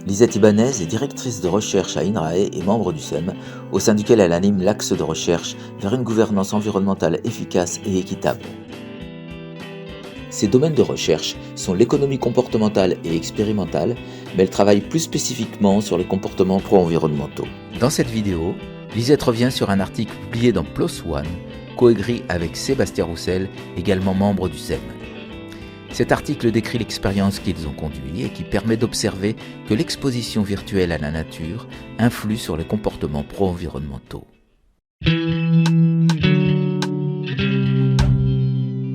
Lisette Ibanez est directrice de recherche à INRAE et membre du SEM, au sein duquel elle anime l'axe de recherche vers une gouvernance environnementale efficace et équitable. Ses domaines de recherche sont l'économie comportementale et expérimentale, mais elle travaille plus spécifiquement sur les comportements pro-environnementaux. Dans cette vidéo, Lisette revient sur un article publié dans PLOS ONE, coécrit avec Sébastien Roussel, également membre du SEM. Cet article décrit l'expérience qu'ils ont conduite et qui permet d'observer que l'exposition virtuelle à la nature influe sur les comportements pro-environnementaux.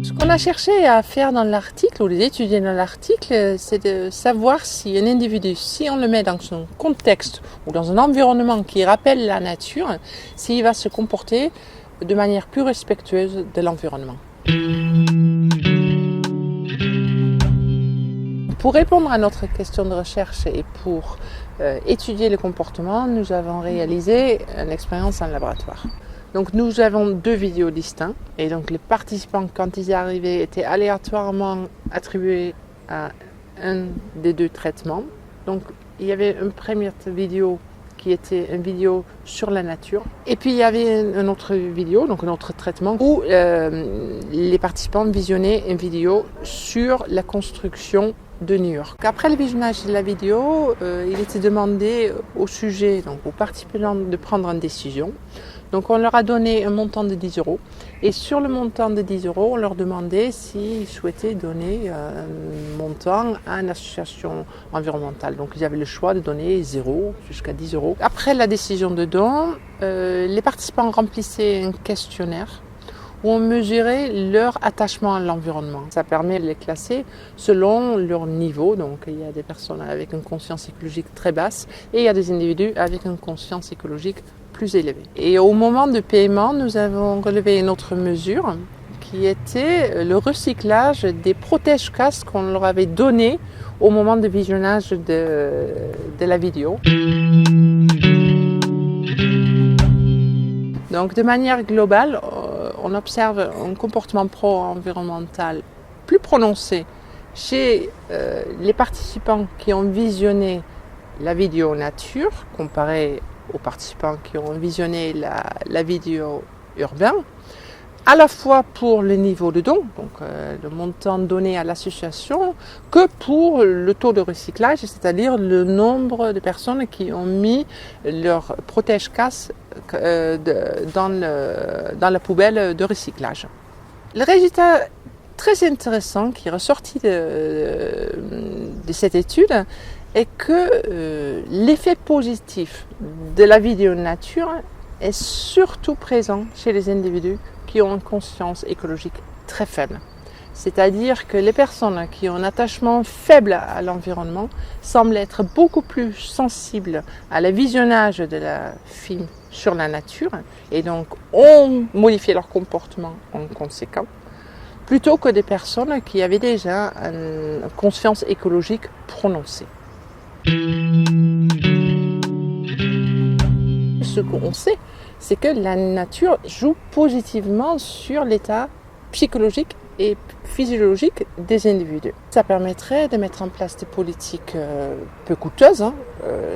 Ce qu'on a cherché à faire dans l'article, ou d'étudier dans l'article, c'est de savoir si un individu, si on le met dans son contexte ou dans un environnement qui rappelle la nature, s'il va se comporter de manière plus respectueuse de l'environnement. Pour répondre à notre question de recherche et pour étudier le comportement, nous avons réalisé une expérience en laboratoire. Donc nous avons 2 vidéos distinctes et donc les participants, quand ils y arrivaient, étaient aléatoirement attribués à un des 2 traitements. Donc il y avait une première vidéo qui était une vidéo sur la nature. Et puis il y avait une autre vidéo, donc un autre traitement, où les participants visionnaient une vidéo sur la construction de New York. Après le visionnage de la vidéo, il était demandé au sujet, donc aux participants, de prendre une décision. Donc on leur a donné un montant de 10 € et sur le montant de 10 €, on leur demandait s'ils souhaitaient donner un montant à une association environnementale. Donc ils avaient le choix de donner 0 jusqu'à 10 €. Après la décision de don, les participants remplissaient un questionnaire où on mesurait leur attachement à l'environnement. Ça permet de les classer selon leur niveau. Donc il y a des personnes avec une conscience écologique très basse et il y a des individus avec une conscience écologique plus élevée. Et au moment de paiement, nous avons relevé une autre mesure qui était le recyclage des protège-casques qu'on leur avait donnés au moment de visionnage de la vidéo. Donc de manière globale, on observe un comportement pro-environnemental plus prononcé chez les participants qui ont visionné la vidéo nature, comparé aux participants qui ont visionné la vidéo urbaine, à la fois pour le niveau de don, donc le montant donné à l'association, que pour le taux de recyclage, c'est-à-dire le nombre de personnes qui ont mis leur protège-casque dans la poubelle de recyclage. Le résultat très intéressant qui est ressorti de cette étude est que l'effet positif de la vidéo nature est surtout présent chez les individus qui ont une conscience écologique très faible. C'est-à-dire que les personnes qui ont un attachement faible à l'environnement semblent être beaucoup plus sensibles à la visionnage de la film sur la nature et donc ont modifié leur comportement en conséquence, plutôt que des personnes qui avaient déjà une conscience écologique prononcée. Ce qu'on sait, c'est que la nature joue positivement sur l'état psychologique et physiologique des individus. Ça permettrait de mettre en place des politiques peu coûteuses,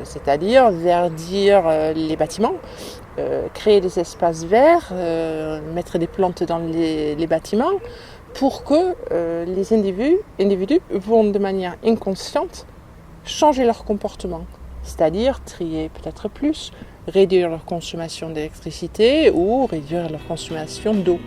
c'est-à-dire verdir les bâtiments, créer des espaces verts, mettre des plantes dans les bâtiments, pour que les individus vont de manière inconsciente changer leur comportement, c'est-à-dire trier peut-être plus, réduire leur consommation d'électricité ou réduire leur consommation d'eau.